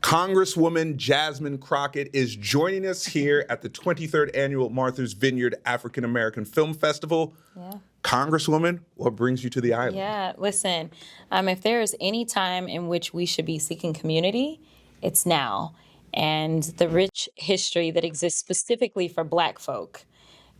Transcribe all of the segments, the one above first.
Congresswoman Jasmine Crockett is joining us here at the 23rd Annual Martha's Vineyard African American Film Festival. Yeah. Congresswoman, what brings you to the island? Yeah, listen, if there is any time in which we should be seeking community, it's now. And the rich history that exists specifically for Black folk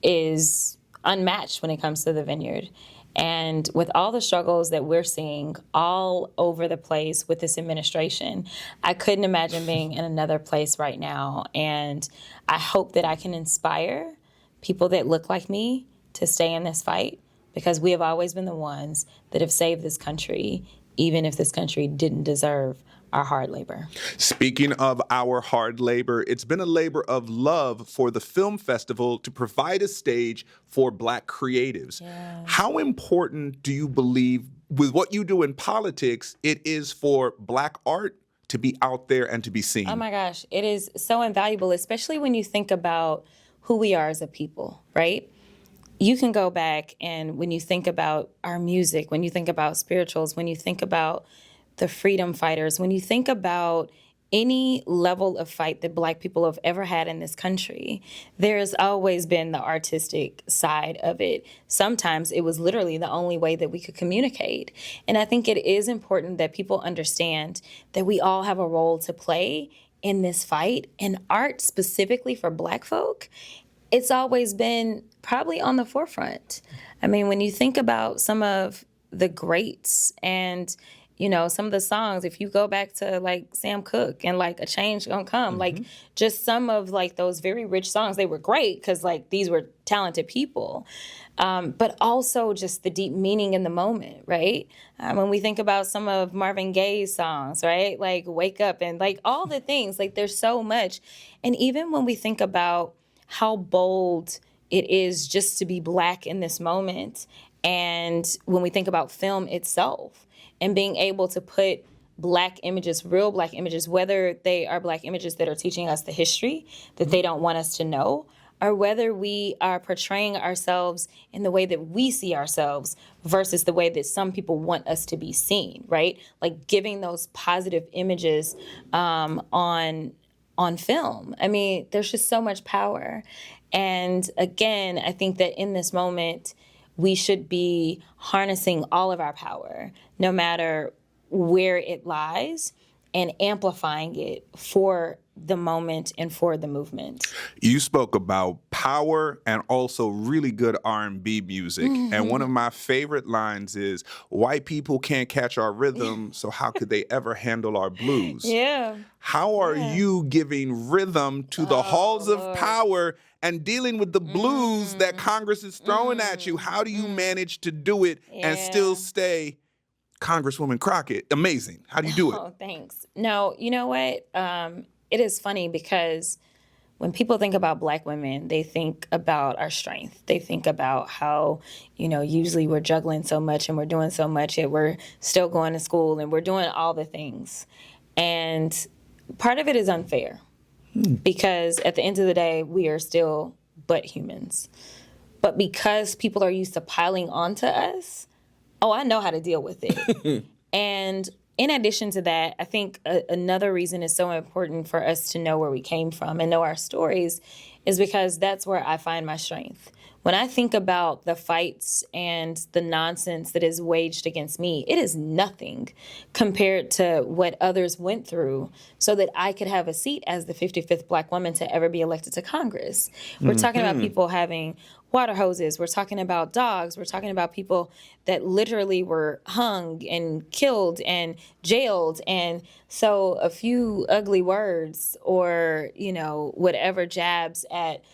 is unmatched when it comes to the vineyard. And with all the struggles that we're seeing all over the place with this administration, I couldn't imagine being in another place right now. And I hope that I can inspire people that look like me to stay in this fight, because we have always been the ones that have saved this country, even if this country didn't deserve our hard labor. Speaking of our hard labor, it's been a labor of love for the film festival to provide a stage for Black creatives. Yeah. How important do you believe, with what you do in politics, it is for Black art to be out there and to be seen? Oh my gosh, it is so invaluable, especially when you think about who we are as a people, right? You can go back and when you think about our music, when you think about spirituals, when you think about the freedom fighters, when you think about any level of fight that Black people have ever had in this country, there's always been the artistic side of it. Sometimes it was literally the only way that we could communicate. And I think it is important that people understand that we all have a role to play in this fight. And art specifically for Black folk, it's always been probably on the forefront. I mean, when you think about some of the greats and some of the songs, if you go back to like Sam Cooke and like A Change Gonna Come, like just some of like those very rich songs, they were great because like these were talented people. But also just the deep meaning in the moment, right? When we think about some of Marvin Gaye's songs, right? Like Wake Up and like all the things, like there's so much. And even when we think about how bold it is just to be Black in this moment, and when we think about film itself, and being able to put Black images, real Black images, whether they are Black images that are teaching us the history that they don't want us to know, or whether we are portraying ourselves in the way that we see ourselves versus the way that some people want us to be seen, right? Like giving those positive images on film. I mean, there's just so much power. And again, I think that in this moment, we should be harnessing all of our power, no matter where it lies, and amplifying it for the moment and for the movement. You spoke about power and also really good R&B music. And one of my favorite lines is, white people can't catch our rhythm, so how could they ever handle our blues? Yeah. How are you giving rhythm to the halls of power and dealing with the blues that Congress is throwing at you? How do you manage to do it and still stay Congresswoman Crockett? Amazing. How do you do it? Oh, thanks. No, you know what? It is funny because when people think about Black women, they think about our strength. They think about how, usually we're juggling so much and we're doing so much, yet we're still going to school and we're doing all the things. And part of it is unfair because at the end of the day, we are still but humans. But because people are used to piling onto us, I know how to deal with it. And in addition to that, I think another reason it's so important for us to know where we came from and know our stories is because that's where I find my strength. When I think about the fights and the nonsense that is waged against me, it is nothing compared to what others went through so that I could have a seat as the 55th Black woman to ever be elected to Congress. We're talking about people having water hoses. We're talking about dogs. We're talking about people that literally were hung and killed and jailed. And so a few ugly words or, whatever jabs at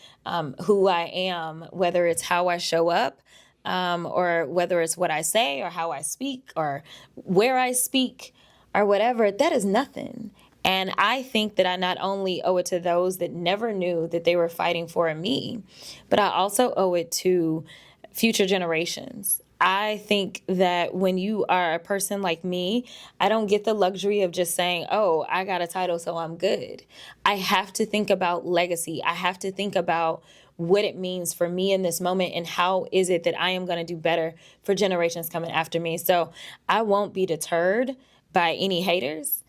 who I am, whether it's how I show up or whether it's what I say or how I speak or where I speak or whatever, that is nothing. And I think that I not only owe it to those that never knew that they were fighting for me, but I also owe it to future generations. I think that when you are a person like me, I don't get the luxury of just saying, I got a title, so I'm good. I have to think about legacy. I have to think about what it means for me in this moment and how is it that I am going to do better for generations coming after me. So I won't be deterred by any haters.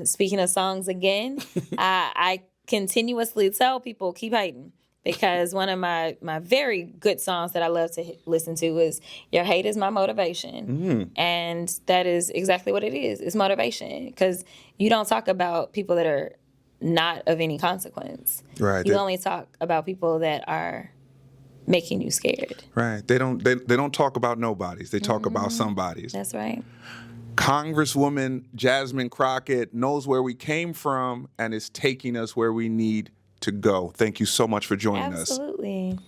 Speaking of songs again, I continuously tell people, keep hating. Because one of my very good songs that I love to listen to is Your Hate Is My Motivation. And that is exactly what it is. It's motivation. Because you don't talk about people that are not of any consequence. Right. You only talk about people that are making you scared. Right. They don't talk about nobodies. They talk about somebodies. That's right. Congresswoman Jasmine Crockett knows where we came from and is taking us where we need to go. Thank you so much for joining us. Absolutely.